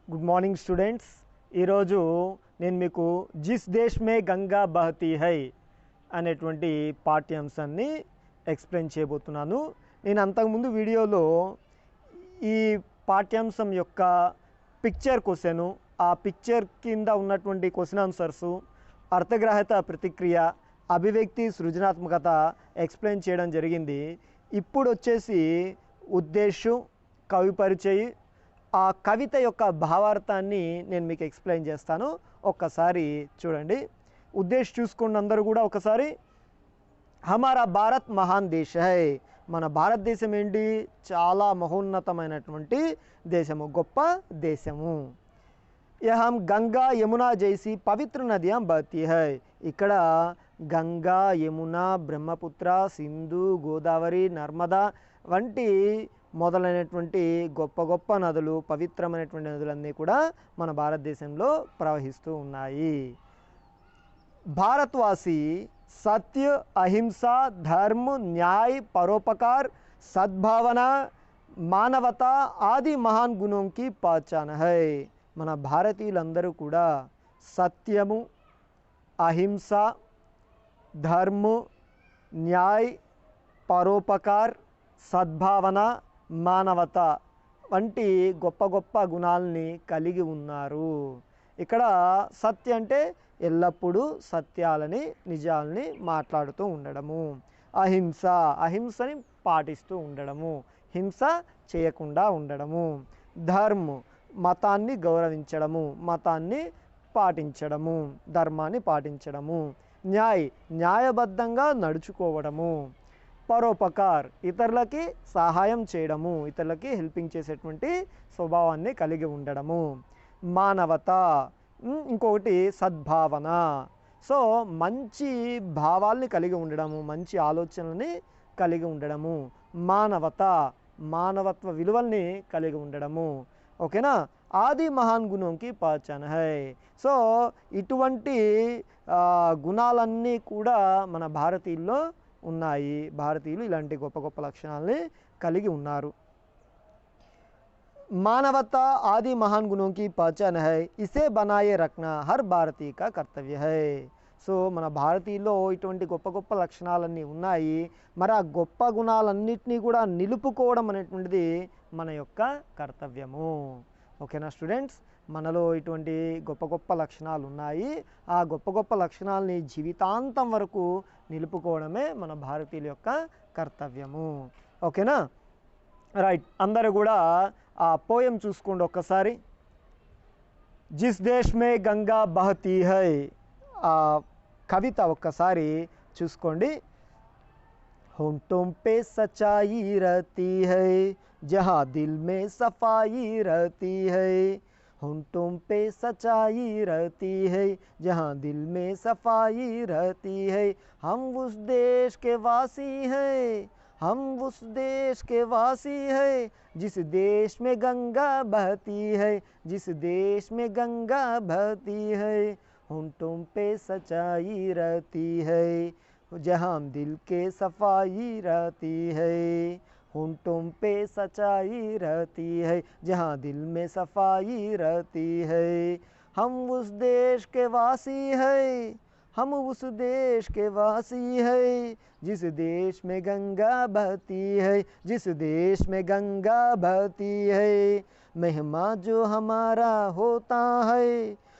Good morning students ఈరోజు నేను మీకు జిస్ దేశ్ మే గంగా బహతీ హై అనేటువంటి పాఠ్యాంశాన్ని ఎక్స్ప్లెయిన్ చేయబోతున్నాను. నేను అంతకుముందు వీడియోలో ఈ పాఠ్యాంశం యొక్క పిక్చర్ క్వశ్చన్, ఆ పిక్చర్ కింద ఉన్నటువంటి క్వశ్చన్ ఆన్సర్స్, అర్థగ్రాహ్యత, ప్రతిక్రియ, అభివ్యక్తి, సృజనాత్మకత ఎక్స్ప్లెయిన్ చేయడం జరిగింది. ఇప్పుడు వచ్చేసి ఉద్దేశం, కవి పరిచయ, ఆ కవిత యొక్క భావార్థాన్ని నేను మీకు ఎక్స్ప్లెయిన్ చేస్తాను. ఒక్కసారి చూడండి. ఉద్దేశం చూసుకోండి అందరూ కూడా ఒకసారి. హమారా భారత్ మహాన్ దేశ హై. మన భారతదేశం ఏంటి? చాలా మహోన్నతమైనటువంటి దేశము, గొప్ప దేశము. యహం గంగా యమునా జైసి పవిత్ర నదియాం బహతీ హై. ఇక్కడ గంగా, యమున, బ్రహ్మపుత్ర, సింధు, గోదావరి, నర్మదా వంటి మొదలైనటువంటి గొప్ప గొప్ప నదులు, పవిత్రమైనటువంటి నదులన్నీ కూడా మన భారతదేశంలో ప్రవహిస్తూ ఉన్నాయి. భారతవాసి సత్య, అహింస, ధర్మ, న్యాయ, పరోపకార్, సద్భావన, మానవత ఆది మహాన్ గుణంకి పహచాన్ హై. మన భారతీయులందరూ కూడా సత్యము, అహింస, ధర్మ, న్యాయ, పరోపకార్, సద్భావన, మానవత వంటి గొప్ప గొప్ప గుణాలని కలిగి ఉన్నారు. ఇక్కడ సత్య అంటే ఎల్లప్పుడూ సత్యాలని, నిజాలని మాట్లాడుతూ ఉండడము. అహింస, అహింసని పాటిస్తూ ఉండడము, హింస చేయకుండా ఉండడము. ధర్మ, మతాన్ని గౌరవించడము, మతాన్ని పాటించడము, ధర్మాన్ని పాటించడము. న్యాయ్, న్యాయబద్ధంగా నడుచుకోవడము. పరోపకార్, ఇతరులకి సహాయం చేయడము, ఇతరులకి హెల్పింగ్ చేసేటువంటి స్వభావాన్ని కలిగి ఉండడము. మానవత, ఇంకొకటి సద్భావన. సో మంచి భావాల్ని కలిగి ఉండడము, మంచి ఆలోచనల్ని కలిగి ఉండడము. మానవత, మానవత్వ విలువల్ని కలిగి ఉండడము. ఓకేనా? ఆది మహాన్ గుణంకి పహచాన్ హై. సో ఇటువంటి గుణాలన్నీ కూడా మన భారతీయుల్లో ఉన్నాయి. భారతీయులు ఇలాంటి గొప్ప గొప్ప లక్షణాలని కలిగి ఉన్నారు. మానవత ఆది మహాన్ గుణం కి పహచాన్ హై, ఇసే బనాయే రఖనా హర్ భారతీయ కా కర్తవ్య హై. సో మన భారతీయుల్లో ఇటువంటి గొప్ప గొప్ప లక్షణాలన్నీ ఉన్నాయి. మరి ఆ గొప్ప గుణాలన్నింటినీ కూడా నిలుపుకోవడం అనేటువంటిది మన యొక్క కర్తవ్యము. ఓకేనా స్టూడెంట్స్? మనలో ఇటువంటి గొప్ప గొప్ప లక్షణాలు ఉన్నాయి. ఆ గొప్ప గొప్ప లక్షణాలని జీవితాంతం వరకు నిలుపుకోవడమే మన భారతీయుల యొక్క కర్తవ్యము. ఓకేనా? రైట్. అందరూ కూడా ఆ పోయం చూసుకోండి ఒక్కసారి. జిస్ దేశ్ మే గంగా బహతీ హై, ఆ కవిత ఒక్కసారి చూసుకోండి. होंठों पे सच्चाई रहती है, जहाँ दिल में सफाई रहती है. होंठों पे सच्चाई रहती है, जहाँ दिल में सफाई रहती है. हम उस देश के वासी हैं, हम उस देश के वासी हैं, जिस देश में गंगा बहती है, जिस देश में गंगा बहती है. होंठों पे सच्चाई रहती है, जहाँ दिल के सफाई रहती है. होंठों पे सच्चाई रहती है, जहाँ दिल में सफाई रहती है. हम उस देश के वासी हैं, हम उस देश के वासी हैं, जिस देश में गंगा बहती है, जिस देश में गंगा बहती है. मेहमान जो हमारा होता है,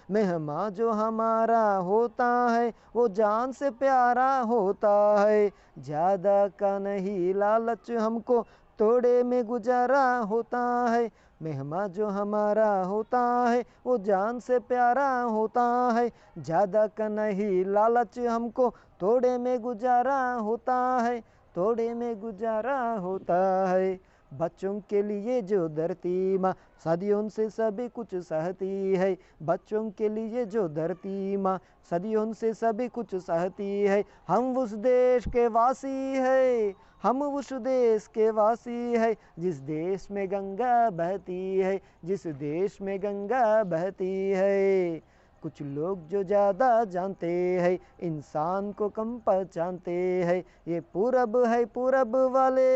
मेहमान जो हमारा होता है, वो जान से प्यारा होता है. ज़्यादा का नहीं लालच, हमको थोड़े में गुजारा होता है. मेहमान जो हमारा होता है, वो जान से प्यारा होता है. ज़्यादा का नहीं लालच, हमको थोड़े में गुजारा होता है, थोड़े में गुजारा होता है. बच्चों के लिए जो धरती माँ सदियों से सभी कुछ सहती है. बच्चों के लिए जो धरती माँ सदियों से सभी कुछ सहती है. हम उस देश के वासी है, हम उस देश के वासी है, जिस देश में गंगा बहती है, जिस देश में गंगा बहती है. कुछ लोग जो ज़्यादा जानते हैं इंसान को कम पहचानते हैं। ये पूरब है पूरब वाले,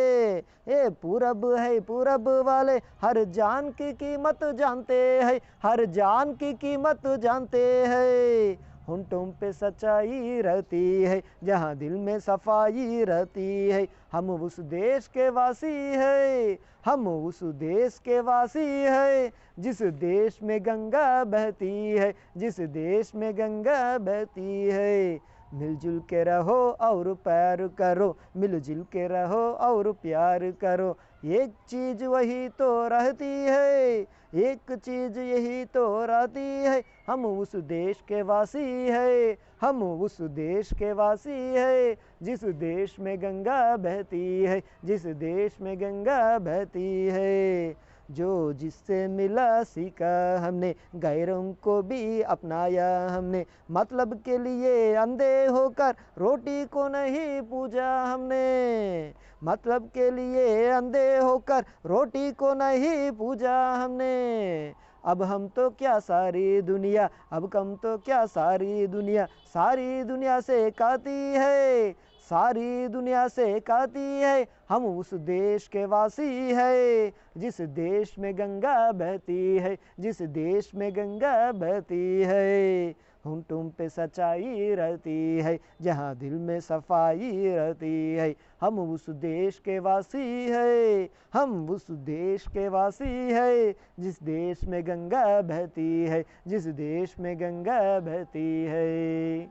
ये पूरब है पूरब वाले हर जान की कीमत जानते हैं, हर जान की कीमत जानते हैं। होंठों पे सच्चाई रहती है जहाँ दिल में सफाई रहती है। हम उस देश के वासी है, हम उस देश के वासी है जिस देश में गंगा बहती है, जिस देश में गंगा बहती है। मिलजुल के रहो और प्यार करो, मिलजुल के रहो और प्यार करो। एक चीज़ वही तो रहती है, एक चीज़ यही तो रहती है। हम उस देश के वासी है, हम उस देश के वासी है जिस देश में गंगा बहती है, जिस देश में गंगा बहती है। जो जिससे मिला सीखा हमने, गैरों को भी अपनाया हमने। मतलब के लिए अंधे होकर रोटी को नहीं पूजा हमने, मतलब के लिए अंधे होकर रोटी को नहीं पूजा हमने। अब हम तो क्या सारी दुनिया, अब हम तो क्या सारी दुनिया, सारी दुनिया से कहती है, सारी दुनिया से कहती है। हम उस देश के वासी है जिस देश में गंगा बहती है, जिस देश में गंगा बहती है। होंठों पे सच्चाई रहती है जहाँ दिल में सफाई रहती है। हम उस देश के वासी है, हम उस देश के वासी है जिस देश में गंगा बहती है, जिस देश में गंगा बहती है।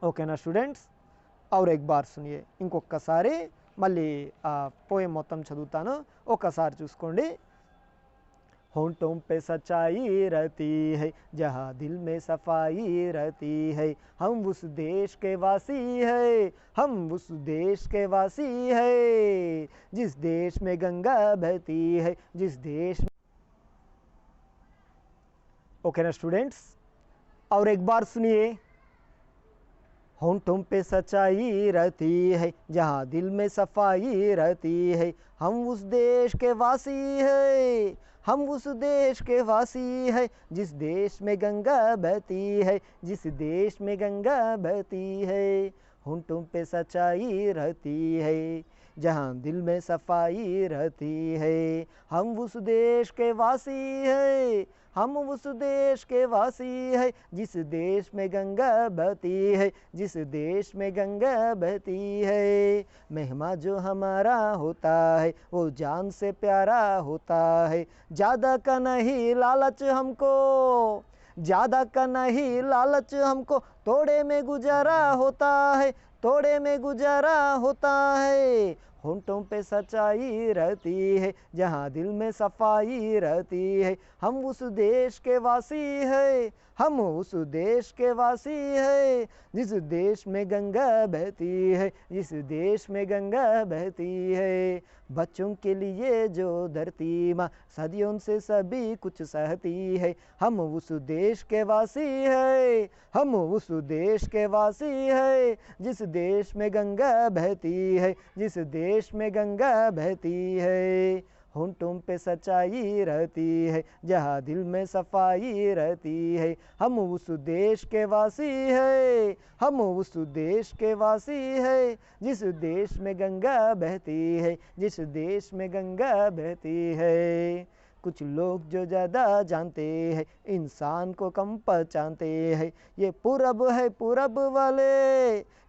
ఓకేనా స్టూడెంట్స్? और एक बार सुनिए ఇంకొకసారి మళ్ళీ ఆ పోయం మొత్తం చదువుతాను, ఒకసారి చూసుకోండి। होंठों पे सच्चाई रहती है जहाँ दिल में सफाई रहती है। हम उस देश के वासी है, हम उस देश के वासी है जिस देश में गंगा बहती है, जिस देश। ओके ना स्टूडेंट्स? और एक बार सुनिए। होंठों पे सच्चाई रहती है जहाँ दिल में सफाई रहती है। हम उस देश के वासी है, हम उस देश के वासी है जिस देश में गंगा बहती है, जिस देश में गंगा बहती है। होंठों पे सच्चाई रहती है जहाँ दिल में सफाई रहती है। हम उस देश के वासी है, हम उस देश के वासी है जिस देश में गंगा बहती है, जिस देश में गंगा बहती है। मेहमा जो हमारा होता है वो जान से प्यारा होता है। ज़्यादा का नहीं लालच हमको, ज़्यादा का नहीं लालच हमको, थोड़े में गुजारा होता है, थोड़े में गुजारा होता है। होंठों पे सच्चाई रहती है जहाँ दिल में सफाई रहती है। हम उस देश के वासी है, हम उस देश के वासी है जिस देश में गंगा बहती है, जिस देश में गंगा बहती है। बच्चों के लिए जो धरती माँ सदियों से सभी कुछ सहती है। हम उस देश के वासी है, हम उस देश के वासी है जिस देश में गंगा बहती है, जिस देश में गंगा बहती है। होंठों पे सच्चाई रहती है जहाँ दिल में सफाई रहती है। हम उस देश के वासी है, हम उस देश के वासी है जिस देश में गंगा बहती है, जिस देश में गंगा बहती है। कुछ लोग जो ज़्यादा जानते हैं इंसान को कम पहचानते हैं। ये पूरब है पूरब वाले,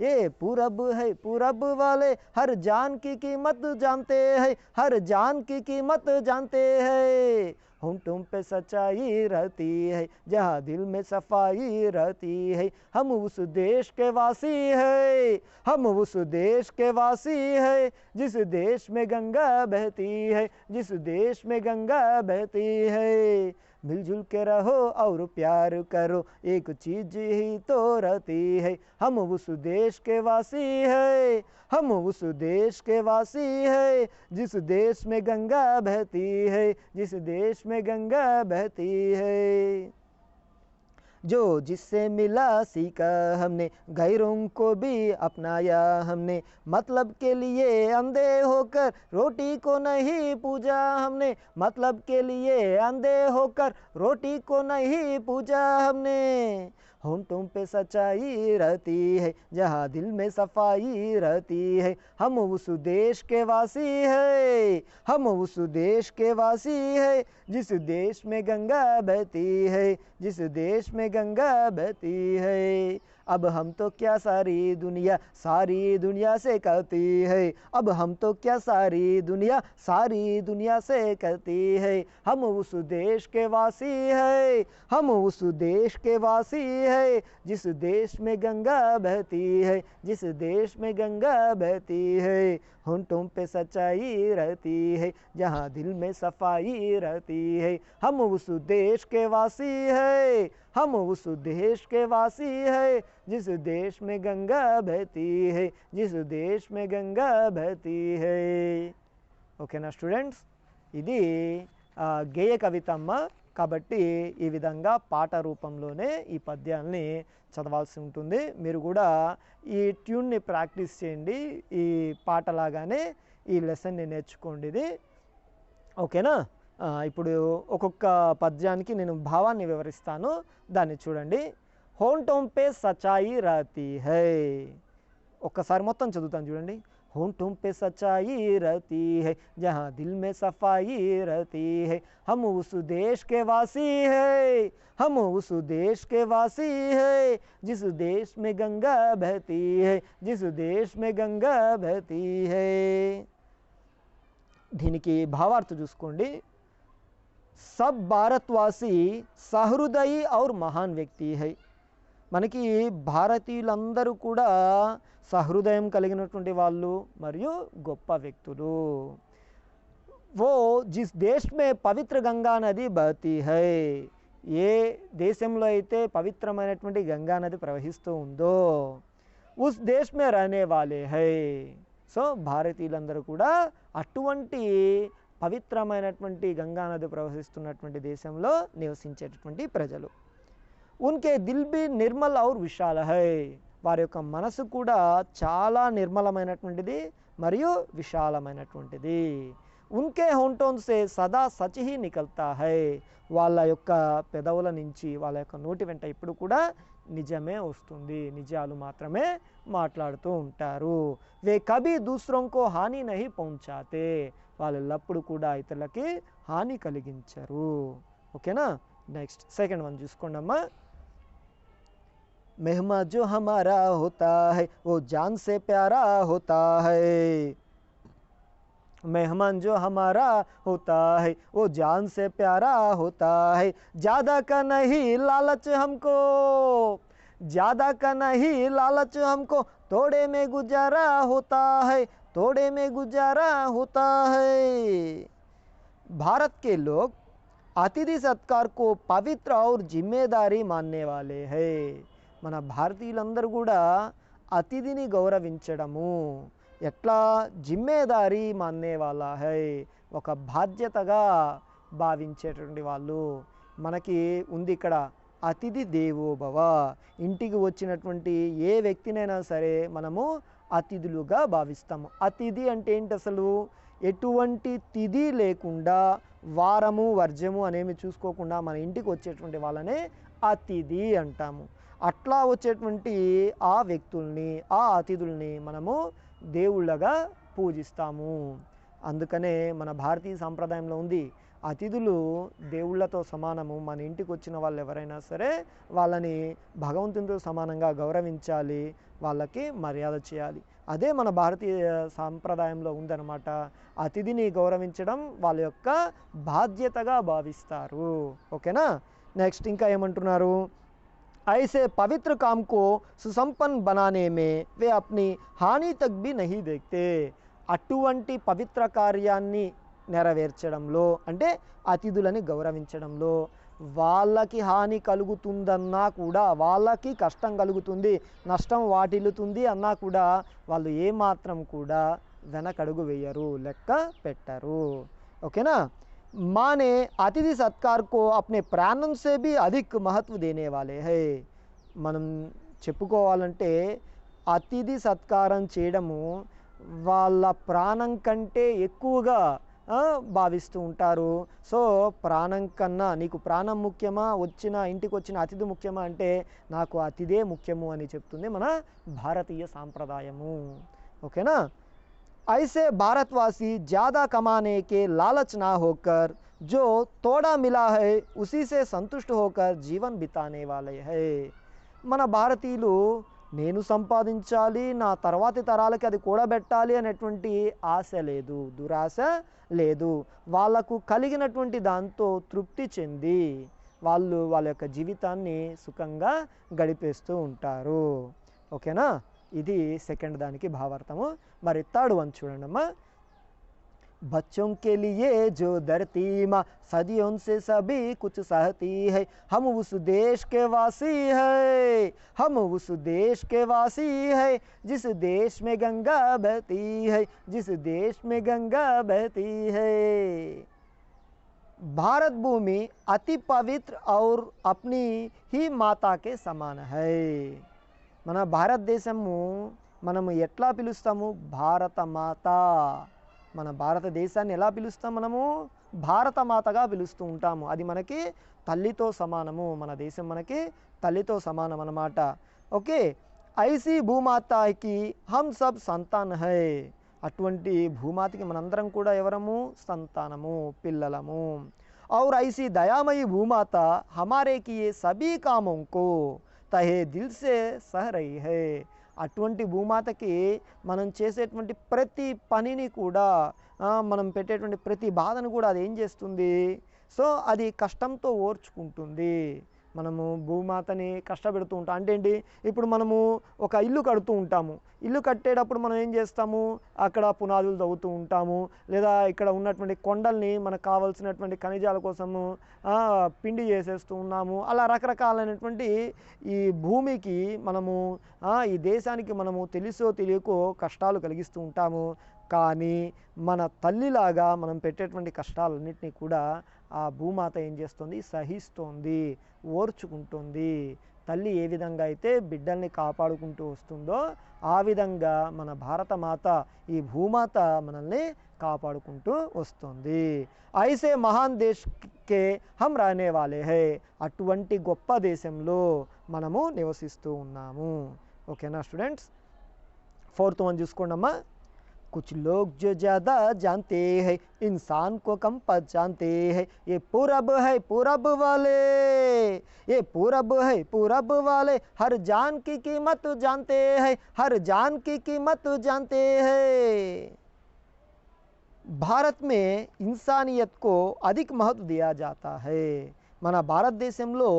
ये पूरब है पूरब वाले हर जान की कीमत जानते हैं, हर जान की कीमत जानते हैं। होंठों पे सच्चाई रहती है जहाँ दिल में सफाई रहती है। हम उस देश के वासी है, हम उस देश के वासी है जिस देश में गंगा बहती है, जिस देश में गंगा बहती है। मिलजुल के रहो और प्यार करो, एक चीज ही तो रहती है। हम उस देश के वासी है, हम उस देश के वासी है जिस देश में गंगा बहती है, जिस देश में गंगा बहती है। जो जिससे मिला सीखा हमने, गैरों को भी अपनाया हमने। मतलब के लिए अंधे होकर रोटी को नहीं पूजा हमने, मतलब के लिए अंधे होकर रोटी को नहीं पूजा हमने। होंठों पे सच्चाई रहती है, जहाँ दिल में सफाई रहती है। हम उस देश के वासी है, हम उस देश के वासी है, जिस देश में गंगा बहती है, जिस देश में गंगा बहती है। अब हम तो क्या सारी दुनिया से कहती है, अब हम तो क्या सारी दुनिया से कहती है। हम उस देश के वासी है, हम उस देश के वासी है, जिस देश में गंगा बहती है, जिस देश में गंगा बहती है। होंठों पे सच्चाई रहती है, जहाँ दिल में सफाई रहती है। हम उस देश के वासी है, हम उस देश के वासी है, जिस देश में गंगा बहती है, जिस देश में गंगा बहती है। ఓకేనా స్టూడెంట్స్, ఇది గేయ కవితమ్మ. కాబట్టి ఈ విధంగా పాట రూపంలోనే ఈ పద్యాల్ని చదవాల్సి ఉంటుంది. మీరు కూడా ఈ ట్యూన్ని ప్రాక్టీస్ చేయండి, ఈ పాటలాగానే ఈ లెసన్ని నేర్చుకోండి. ఇది ఓకేనా. ఇప్పుడు ఒక్కొక్క పద్యానికి నేను భావాన్ని వివరిస్తాను, దాన్ని చూడండి. होंठों पे सच्चाई रहती है. ఒక్కసారి మొత్తం చదువుతాను చూడండి. होंठों पे सच्चाई रहती है, जहाँ दिल में सफाई रहती है. हम उस देश के वासी है, हम उस देश के वासी है, जिस देश में गंगा बहती है, जिस देश में गंगा बहती है. దీనికి భావార్థం చూసుకోండి. सब भारतवासी सहृदयी और महान व्यक्ति है. మనకి భారతీయులందరూ కూడా సహృదయం కలిగినటువంటి వాళ్ళు మరియు గొప్ప వ్యక్తులు. वो जिस देश में पवित्र गंगा नदी बहती है, ఏ దేశంలో అయితే పవిత్రమైనటువంటి గంగా నది ప్రవహిస్తూ ఉందో उस देश में रहने वाले है. సో భారతీయులందరూ కూడా అటువంటి పవిత్రమైనటువంటి గంగా నది ప్రవహిస్తున్నటువంటి దేశంలో నివసించేటటువంటి ప్రజలు. उनके दिल भी निर्मल और विशाल है. వారి యొక్క మనసు కూడా చాలా నిర్మలమైనటువంటిది మరియు విశాలమైనటువంటిది. उनके होंठों से सदा सच ही निकलता है. వాళ్ళ యొక్క పెదవుల నుంచి, వాళ్ళ యొక్క నోటి వెంట ఎప్పుడు కూడా నిజమే వస్తుంది, నిజాలు మాత్రమే మాట్లాడుతూ ఉంటారు. वे कभी दूसरों को हानि नहीं पहुंचाते. వాళ్ళు ఎల్లప్పుడూ కూడా ఇతరులకి హాని కలిగించరు. ఓకేనా. నెక్స్ట్ సెకండ్ వన్ చూసుకోండి అమ్మా. मेहमान जो हमारा होता है, वो जान से प्यारा होता है. मेहमान जो हमारा होता है, वो जान से प्यारा होता है. ज़्यादा का नहीं लालच हमको, ज़्यादा का नहीं लालच हमको, थोड़े में गुजारा होता है, थोड़े में गुजारा होता है. भारत के लोग अतिथि सत्कार को पवित्र और जिम्मेदारी मानने वाले हैं. మన భారతీయులందరూ కూడా అతిథిని గౌరవించడము ఎట్లా జిమ్మేదారీ మాన్నే వాళ్ళ హై, ఒక బాధ్యతగా భావించేటువంటి వాళ్ళు. మనకి ఉంది ఇక్కడ అతిథి దేవో భవ. ఇంటికి వచ్చినటువంటి ఏ వ్యక్తినైనా సరే మనము అతిథులుగా భావిస్తాము. అతిథి అంటే ఏంటి అసలు? ఎటువంటి తిథి లేకుండా, వారము వర్జము అనేవి చూసుకోకుండా మన ఇంటికి వచ్చేటువంటి వాళ్ళనే అతిథి అంటాము. అట్లా వచ్చేటువంటి ఆ వ్యక్తుల్ని, ఆ అతిథుల్ని మనము దేవుళ్ళగా పూజిస్తాము. అందుకనే మన భారతీయ సాంప్రదాయంలో ఉంది, అతిథులు దేవుళ్ళతో సమానము. మన ఇంటికి వచ్చిన వాళ్ళు ఎవరైనా సరే వాళ్ళని భగవంతునితో సమానంగా గౌరవించాలి, వాళ్ళకి మర్యాద చేయాలి. అదే మన భారతీయ సాంప్రదాయంలో ఉందన్నమాట. అతిథిని గౌరవించడం వాళ్ళ యొక్క బాధ్యతగా భావిస్తారు. ఓకేనా. నెక్స్ట్ ఇంకా ఏమంటున్నారు? ऐसे पवित्र काम को सुसंपन्न बनाने में वे अपनी हानि तक भी नहीं देखते. అటువంటి పవిత్ర కార్యాన్ని నెరవేర్చడంలో, అంటే అతిథులని గౌరవించడంలో వాళ్ళకి హాని కలుగుతుందన్నా కూడా, వాళ్ళకి కష్టం కలుగుతుంది, నష్టం వాటిల్లుతుంది అన్నా కూడా వాళ్ళు ఏమాత్రం కూడా వెనకడుగు వేయరు, లెక్క పెట్టరు. ఓకేనా. माने अतिथि सत्कार को अपने प्राणం से भी अधिक महत्व देने वाले है. మనం చెప్పుకోవాలంటే అతిథి సత్కారం చేయడము వాళ్ళ ప్రాణం కంటే ఎక్కువగా భావిస్తూ ఉంటారు. సో ప్రాణం కన్నా నీకు ప్రాణం ముఖ్యమా, ఇంటికి వచ్చిన అతిథి ముఖ్యమా అంటే నాకు అతిథే ముఖ్యము అని చెప్తుంది మన భారతీయ సాంప్రదాయము. ఓకేనా. ऐसे भारतवासी ज़्यादा कमाने के लालच ना होकर जो थोड़ा मिला है उसी से संतुष्ट होकर जीवन बिताने वाले हैं. మన భారతీయులు నేను సంపాదించాలి, నా తర్వాతి తరాలకి అది కూడబెట్టాలి అనేటువంటి ఆశ లేదు, దురాశ లేదు. వాళ్ళకు కలిగినటువంటి దాంతో తృప్తి చెంది వాళ్ళు వాళ్ళ యొక్క జీవితాన్ని సుఖంగా గడిపేస్తూ ఉంటారు. ఓకేనా. ఇది సెకండ్ దానికి భావార్థము. మరి థర్డ్ వన్ చూడండమ్మా. बच्चों के लिए जो धरती माँ सदियों से सभी कुछ सहती है, हम उस देश के वासी है, हम उस देश के वासी है जिस देश में गंगा बहती है, जिस देश में गंगा बहती है. भारत भूमि अति पवित्र और अपनी ही माता के समान है. మన భారతదేశము మనము ఎట్లా పిలుస్తాము? భారతమాత. మన భారతదేశాన్ని ఎలా పిలుస్తాం? మనము భారతమాతగా పిలుస్తూ ఉంటాము. అది మనకి తల్లితో సమానము. మన దేశం మనకి తల్లితో సమానం అన్నమాట. ఓకే. ఐసీ భూమాతకి హమ్ సబ్ సంతాన్ హై. అటువంటి భూమాతకి మనందరం కూడా ఎవరము? సంతానము, పిల్లలము. और ऐसी दयामयी भूमाता हमारे किए सभी कामों को తహే దిల్ సే సహ రహీ హై. అటువంటి భూమాతకి మనం చేసేటువంటి ప్రతి పనిని కూడా, మనం పెట్టేటువంటి ప్రతి బాధను కూడా అది ఏం చేస్తుంది? సో అది కష్టంతో ఓర్చుకుంటుంది. మనము భూమాతని కష్టపెడుతూ ఉంటాం. అంటే ఏంటి? ఇప్పుడు మనము ఒక ఇల్లు కడుతూ ఉంటాము. ఇల్లు కట్టేటప్పుడు మనం ఏం చేస్తాము? అక్కడ పునాదులు తవ్వుతూ ఉంటాము, లేదా ఇక్కడ ఉన్నటువంటి కొండల్ని మనకు కావాల్సినటువంటి ఖనిజాల కోసము పిండి చేసేస్తూ ఉన్నాము. అలా రకరకాలైనటువంటి ఈ భూమికి మనము, ఈ దేశానికి మనము తెలుసో తెలియకో కష్టాలు కలిగిస్తూ ఉంటాము. కానీ మన తల్లిలాగా మనం పెట్టేటువంటి కష్టాలన్నింటినీ కూడా ఆ భూమాత ఏం చేస్తుంది? సహిస్తోంది, ఓర్చుకుంటుంది. తల్లి ఏ విధంగా అయితే బిడ్డల్ని కాపాడుకుంటూ వస్తుందో ఆ విధంగా మన భారతమాత, ఈ భూమాత మనల్ని కాపాడుకుంటూ వస్తుంది. ఐసే మహాన్ దేశ్ కే హమ్ రహనే వాలే హై. అటువంటి గొప్ప దేశంలో మనము నివసిస్తూ ఉన్నాము. ఓకేనా స్టూడెంట్స్. ఫోర్త్ వన్ చూసుకోండి అమ్మా. कुछ लोग जो ज़्यादा जानते हैं इंसान को कम पहचानते हैं. ये पूरब है पूरब वाले, ये पूरब है पूरब वाले हर जान की कीमत जानते हैं, हर जान की कीमत जानते हैं. भारत में इंसानियत को अधिक महत्व दिया जाता है. మన భారతదేశంలో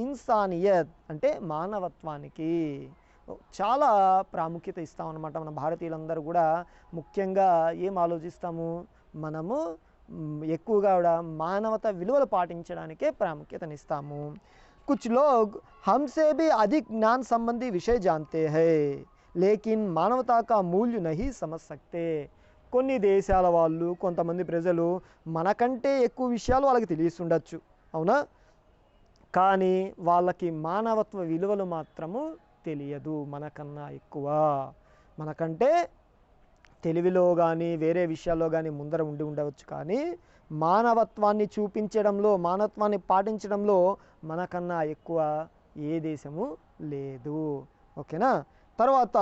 ఇన్సానియత్ అంటే మానవత్వానికి చాలా ప్రాముఖ్యత ఇస్తామన్నమాట. మన భారతీయులందరూ కూడా ముఖ్యంగా ఏం ఆలోచిస్తాము? మనము ఎక్కువగా కూడా మానవత విలువలు పాటించడానికే ప్రాముఖ్యతనిస్తాము. कुछ लोग हमसे भी अधिक ज्ञान संबंधी विषय जानते हैं लेकिन मानवता का मूल्य नहीं समझ सकते. కొన్ని దేశాల వాళ్ళు, కొంతమంది ప్రజలు మనకంటే ఎక్కువ విషయాలు వాళ్ళకి తెలియస్తుండొచ్చు, అవునా? కానీ వాళ్ళకి మానవత్వ విలువలు మాత్రము తెలియదు. మనకన్నా ఎక్కువ, మనకంటే తెలివిలో కానీ వేరే విషయాల్లో కానీ ముందర ఉండి ఉండవచ్చు, కానీ మానవత్వాన్ని చూపించడంలో, మానవత్వాన్ని పాటించడంలో మనకన్నా ఎక్కువ ఏ దేశము లేదు. ఓకేనా. తర్వాత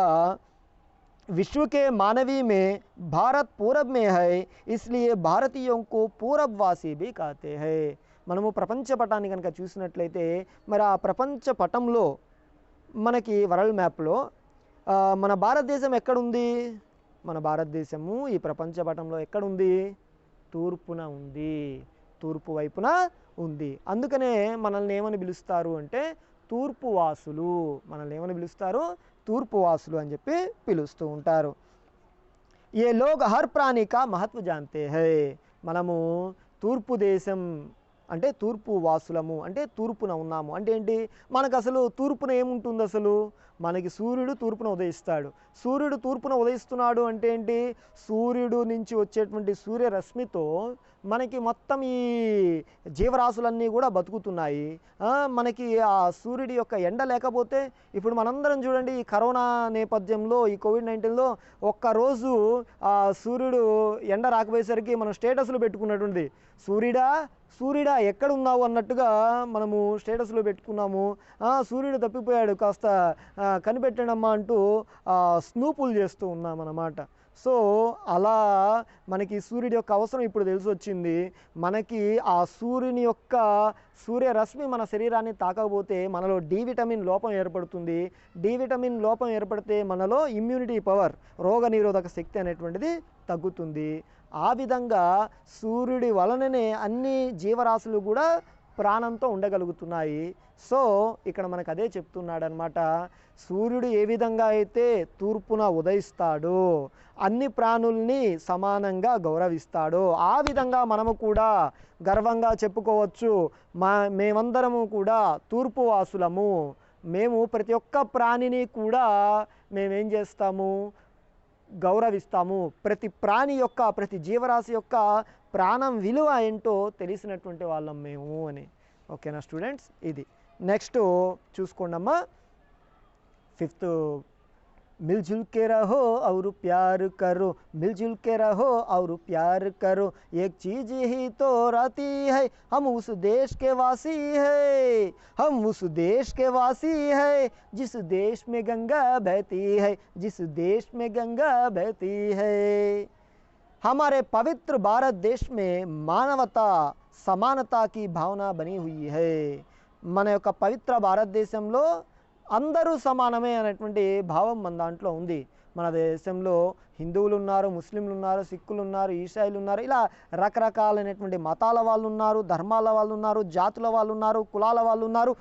विश्व के मानवी में भारत पूरब में है इसलिए भारतीयों को पूरबवासी भी कहते हैं. మనము ప్రపంచ పటాన్ని కనుక చూసినట్లయితే మరి ఆ ప్రపంచ పటంలో మనకి వరల్డ్ మ్యాప్లో మన భారతదేశం ఎక్కడుంది? మన భారతదేశము ఈ ప్రపంచ పటంలో ఎక్కడుంది? తూర్పున ఉంది, తూర్పు వైపున ఉంది. అందుకనే మనల్ని ఏమని పిలుస్తారు అంటే తూర్పువాసులు. మనల్ని ఏమని పిలుస్తారు? తూర్పువాసులు అని చెప్పి పిలుస్తూ ఉంటారు. ఏ లోగ్ హర్ ప్రాణి కా మహత్వ జాన్తే హై. మనము తూర్పు దేశం అంటే తూర్పు వాసులము అంటే తూర్పున ఉన్నాము అంటే ఏంటి? మనకు అసలు తూర్పున ఏముంటుంది? అసలు మనకి సూర్యుడు తూర్పున ఉదయిస్తాడు. సూర్యుడు తూర్పున ఉదయిస్తున్నాడు అంటే ఏంటి? సూర్యుడు నుంచి వచ్చేటువంటి సూర్యరశ్మితో మనకి మొత్తం ఈ జీవరాశులన్నీ కూడా బతుకుతున్నాయి. మనకి ఆ సూర్యుడి యొక్క ఎండ లేకపోతే ఇప్పుడు మనందరం చూడండి, ఈ కరోనా నేపథ్యంలో, ఈ కోవిడ్-19లో ఒక్కరోజు సూర్యుడు ఎండ రాకపోయేసరికి మనం స్టేటస్లు పెట్టుకున్నటువంటి సూర్యుడా సూర్యుడా ఎక్కడున్నావు అన్నట్టుగా మనము స్టేటస్లో పెట్టుకున్నాము. సూర్యుడు తప్పిపోయాడు, కాస్త కనిపెట్టండమ్మా అంటూ స్నూపులు చేస్తూ ఉన్నామన్నమాట. సో అలా మనకి సూర్యుడి యొక్క అవసరం ఇప్పుడు తెలిసి వచ్చింది. మనకి ఆ సూర్యుని యొక్క సూర్యరశ్మి మన శరీరాన్ని తాకకపోతే మనలో డి విటమిన్ లోపం ఏర్పడుతుంది. డి విటమిన్ లోపం ఏర్పడితే మనలో ఇమ్యూనిటీ పవర్, రోగనిరోధక శక్తి అనేటువంటిది తగ్గుతుంది. ఆ విధంగా సూర్యుడి వలననే అన్ని జీవరాశులు కూడా ప్రాణంతో ఉండగలుగుతున్నాయి. సో ఇక్కడ మనకు అదే చెప్తున్నాడనమాట. సూర్యుడు ఏ విధంగా అయితే తూర్పున ఉదయిస్తాడో, అన్ని ప్రాణుల్ని సమానంగా గౌరవిస్తాడో, ఆ విధంగా మనము కూడా గర్వంగా చెప్పుకోవచ్చు, మేమందరము కూడా తూర్పు వాసులము. మేము ప్రతి ఒక్క ప్రాణిని కూడా మేమేం చేస్తాము, గౌరవిస్తాము. ప్రతి ప్రాణి యొక్క, ప్రతి జీవరాశి యొక్క ప్రాణం విలువ ఏంటో తెలిసినటువంటి వాళ్ళం మేము అని. ఓకేనా స్టూడెంట్స్, ఇది నెక్స్ట్ చూసుకోండి అమ్మా. 5th, मिलजुल के रहो और प्यार करो, मिलजुल के रहो और प्यार करो, एक चीज़ ही तो रहती है, हम उस देश के वासी है, हम उस देश के वासी है, जिस देश में गंगा बहती है, जिस देश में गंगा बहती है. हमारे पवित्र भारत देश में मानवता समानता की भावना बनी हुई है. మన యొక్క పవిత్ర భారతదేశంలో అందరూ సమానమే అనేటువంటి భావం మన దాంట్లో ఉంది. మన దేశంలో హిందువులు ఉన్నారు, ముస్లింలు ఉన్నారు, సిక్కులు ఉన్నారు, ఈసాయిలు ఉన్నారు, ఇలా రకరకాలైనటువంటి మతాల వాళ్ళు ఉన్నారు, ధర్మాల వాళ్ళు ఉన్నారు, జాతుల వాళ్ళు ఉన్నారు, కులాల వాళ్ళు ఉన్నారు,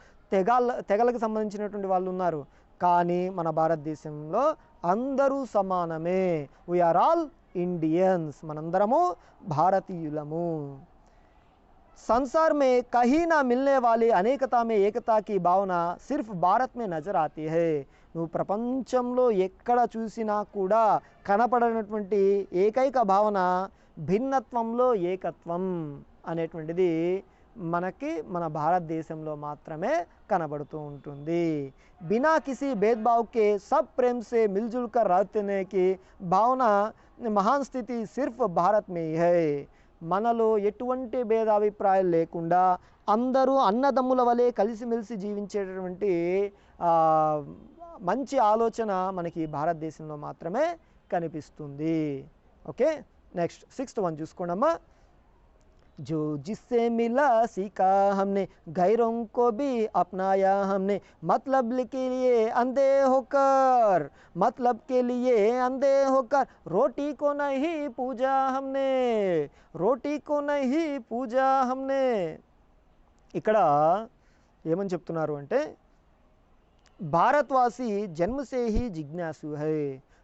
తెగలకు సంబంధించినటువంటి వాళ్ళు ఉన్నారు. కానీ మన భారతదేశంలో అందరూ సమానమే. వీఆర్ ఆల్ ఇండియన్స్, మనందరము భారతీయులము. संसार में कहीं ना मिलने वाली अनेकता में एकता की भावना सिर्फ भारत में नजर आती है. నువ్వు ప్రపంచంలో ఎక్కడ చూసినా కూడా కనపడనటువంటి ఏకైక భావన భిన్నత్వంలో ఏకత్వం అనేటువంటిది మనకి మన భారతదేశంలో మాత్రమే కనబడుతూ ఉంటుంది. बिना किसी भेदभाव के सब प्रेम से मिलजुल कर रहने की भावना महान स्थिति सिर्फ भारत में ही है. మనలో ఎటువంటి భేదాభిప్రాయాలు లేకుండా అందరూ అన్నదమ్ముల వలె కలిసిమెలిసి జీవించేటటువంటి మంచి ఆలోచన మనకి భారతదేశంలో మాత్రమే కనిపిస్తుంది. Okay, next 6th one చూసుకోండమ్మా. जो जिससे मिला सीखा हमने, गैरों को भी अपनाया हमने, मतलब के लिए अंधे होकर, मतलब के लिए अंधे होकर, रोटी को नहीं पूजा हमने, रोटी को नहीं पूजा हमने. ఇక్కడ ఏమని చెప్తున్నారు అంటే, భారతవాసి జన్మ సే హీ జిజ్ఞాసు హై.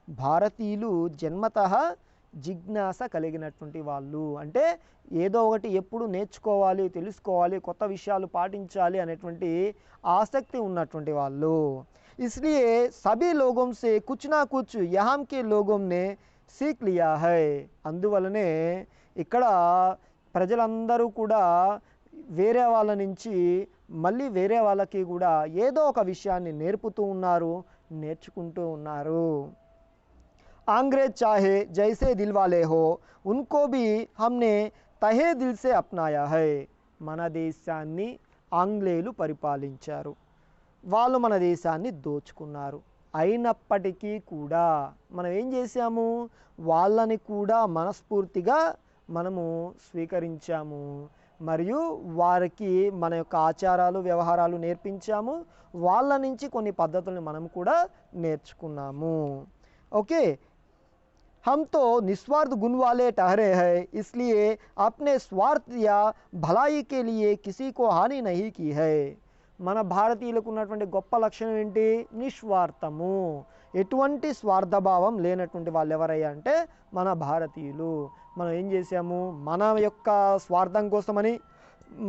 భారతీయులు జన్మతః జిజ్ఞాస కలిగినటువంటి వాళ్ళు. అంటే ఏదో ఒకటి ఎప్పుడు నేర్చుకోవాలి, తెలుసుకోవాలి, కొత్త విషయాలు పాటించాలి అనేటువంటి ఆసక్తి ఉన్నటువంటి వాళ్ళు. इसलिए सभी लोगों से कुछ ना कुछ यहाँ के लोगों ने सीख लिया है. అందువలనే ఇక్కడ ప్రజలందరూ కూడా వేరే వాళ్ళ నుంచి మళ్ళీ వేరే వాళ్ళకి కూడా ఏదో ఒక విషయాన్ని నేర్పుతూ ఉన్నారు, నేర్చుకుంటూ ఉన్నారు. अंग्रेज चाहे जैसे दिल वाले हो, उनको भी हमने तहे दिल से अपनाया है. మన దేశాన్ని ఆంగ్లేయులు పరిపాలించారు, వాళ్ళు మన దేశాన్ని దోచుకున్నారు. అయినప్పటికీ కూడా మనం ఏం చేశాము, వాళ్ళని కూడా మనస్ఫూర్తిగా మనము స్వీకరించాము, మరియు వారికి మన యొక్క ఆచారాలు వ్యవహారాలు నేర్పించాము, వాళ్ళ నుంచి కొన్ని పద్ధతులను మనం కూడా నేర్చుకున్నాము. ఓకే, हम तो निस्वार्थ गुण वाले ठहरे हैं, इसलिए अपने स्वार्थ या भलाई के लिए किसी को हानि नहीं की है. మన భారతీయులకు ఉన్నటువంటి గొప్ప లక్షణం ఏంటి, నిస్వార్థము. ఎటువంటి స్వార్థభావం లేనటువంటి వాళ్ళు ఎవరయ్యా అంటే మన భారతీయులు. మనం ఏం చేసాము, మన యొక్క స్వార్థం కోసమని,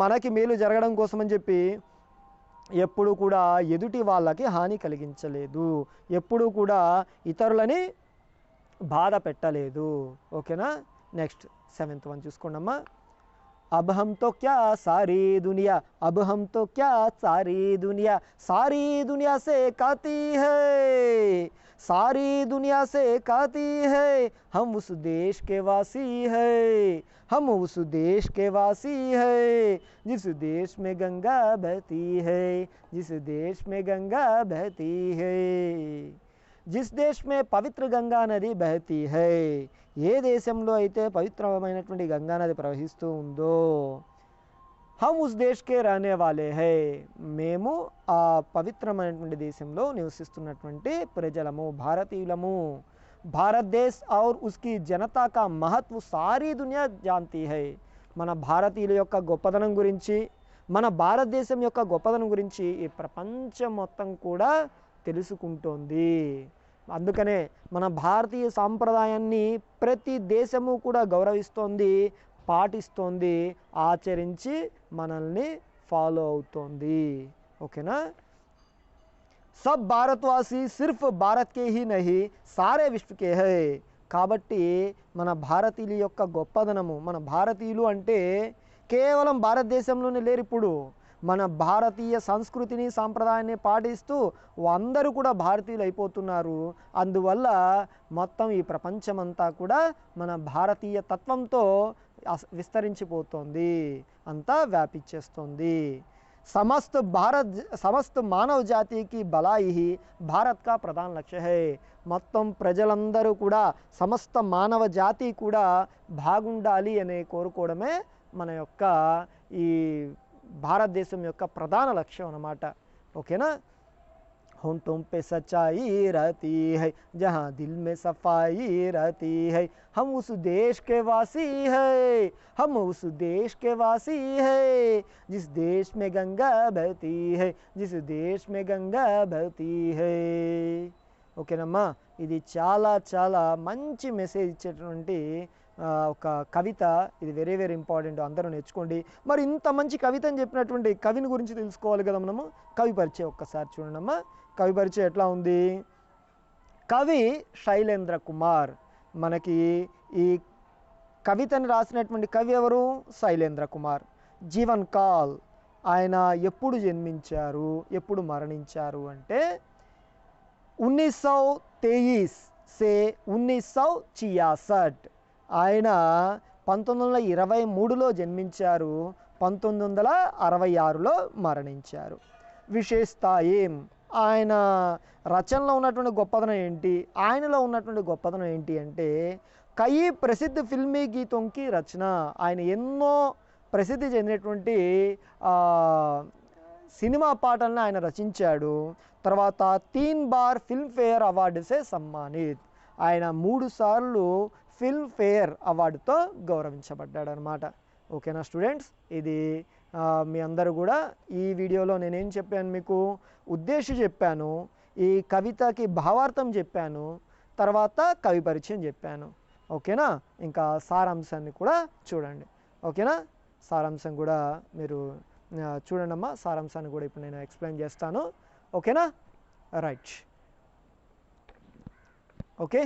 మనకి మేలు జరగడం కోసమని చెప్పి ఎప్పుడు కూడా ఎదుటి వాళ్ళకి హాని కలిగించలేదు, ఎప్పుడు కూడా ఇతరులని బాధ పెట్టలేదు. ఓకేనా, నెక్స్ట్ 7th one చూసుకోండి అమ్మా. अब हम तो क्या सारी दुनिया, अब हम तो क्या सारी दुनिया से कहती है, सारी दुनिया से कहती है, हम उस देश के वासी है, हम उस देश के वासी है, जिस देश में गंगा बहती है, जिस देश में गंगा बहती है, जिस देश में पवित्र गंगा नदी बहती है, ఏ దేశంలో అయితే పవిత్రమైనటువంటి గంగా నది ప్రవహిస్తూ ఉందో, हम उस देश के रहने वाले हैं, మేము ఆ పవిత్రమైనటువంటి దేశంలో నివసిస్తున్నటువంటి ప్రజలము, భారతీయులము। भारत देश और उसकी जनता का महत्व सारी दुनिया जानती है। మన భారతీయుల యొక్క గొప్పదనం గురించి, మన భారతదేశం యొక్క గొప్పదనం గురించి ఈ ప్రపంచం మొత్తం కూడా తెలుసుకుంటోంది। అందుకనే మన భారతీయ సాంప్రదాయాన్ని ప్రతి దేశము కూడా గౌరవిస్తోంది, పాటిస్తోంది, ఆచరించి మనల్ని ఫాలో అవుతోంది। ఓకేనా? सब भारतवासी सिर्फ भारत के ही नहीं सारे विश्व के है। కాబట్టి మన భారతీయుల యొక్క గొప్పదనము, మన భారతీయులు అంటే కేవలం భారతదేశంలోనే లేరు, ఇప్పుడు మన భారతీయ సంస్కృతిని సాంప్రదాయాన్ని పాటిస్తూ అందరూ కూడా భారతీయులు అయిపోతున్నారు। అందువల్ల మొత్తం ఈ ప్రపంచమంతా కూడా మన భారతీయ తత్వంతో విస్తరించిపోతుంది, అంతా వ్యాపించేస్తుంది। समस्त मानव जाति की भलाई ही भारत का प्रधान लक्ष्य है। మొత్తం ప్రజలందరూ కూడా, సమస్త మానవ జాతి కూడా బాగుండాలి అనే కోరుకోవడమే మన యొక్క ఈ భారతదేశం యొక్క ప్రధాన లక్ష్యం అన్నమాట। ఓకేనా? होंठों पे सच्चाई रहती है, जहाँ दिल में सफाई रहती है, हम उस देश के वासी है, हम उस देश के वासी है, जिस देश में गंगा बहती है, जिस देश में गंगा बहती है। ఓకేనమ్మా, ఇది చాలా చాలా మంచి మెసేజ్ ఇచ్చేటువంటి ఒక కవిత, ఇది వెరీ వెరీ ఇంపార్టెంట్, అందరూ నేర్చుకోండి। మరి ఇంత మంచి కవితని చెప్పినటువంటి కవిని గురించి తెలుసుకోవాలి కదా మనము। కవి పరిచయం ఒక్కసారి చూడండి అమ్మా, కవి పరిచయం ఎట్లా ఉంది? కవి శైలేంద్ర కుమార్, మనకి ఈ కవితని రాసినటువంటి కవి ఎవరు? శైలేంద్ర కుమార్। జీవన్ కాల్, ఆయన ఎప్పుడు జన్మించారు, ఎప్పుడు మరణించారు అంటే 1923 से 1966, ఆయన 1923లో జన్మించారు, 1966లో మరణించారు। విశేషత ఏం? ఆయన రచనలో ఉన్నటువంటి గొప్పదనం ఏంటి, ఆయనలో ఉన్నటువంటి గొప్పదనం ఏంటి అంటే కई ప్రసిద్ధ ఫిల్మీ గీతంకి రచన, ఆయన ఎన్నో ప్రసిద్ధి చెందినటువంటి సినిమా పాటలను ఆయన రచించాడు। తర్వాత 3 బార్ ఫిల్మ్ఫేర్ అవార్డుసే సమ్మానిత్, ఆయన 3 సార్లు ఫిల్మ్ఫేర్ అవార్డుతో గౌరవించబడ్డాడు అన్నమాట। ఓకేనా స్టూడెంట్స్? ఇది మీ అందరూ కూడా ఈ వీడియోలో నేనేం చెప్పాను, మీకు ఉద్దేశం చెప్పాను, ఈ కవితకి భావార్థం చెప్పాను, తర్వాత కవి పరిచయం చెప్పాను। ఓకేనా? ఇంకా సారాంశాన్ని కూడా చూడండి। ఓకేనా? సారాంశం కూడా మీరు చూడండి అమ్మా, సారాంశాన్ని కూడా ఇప్పుడు నేను ఎక్స్ప్లెయిన్ చేస్తాను। ఓకేనా? Right, okay.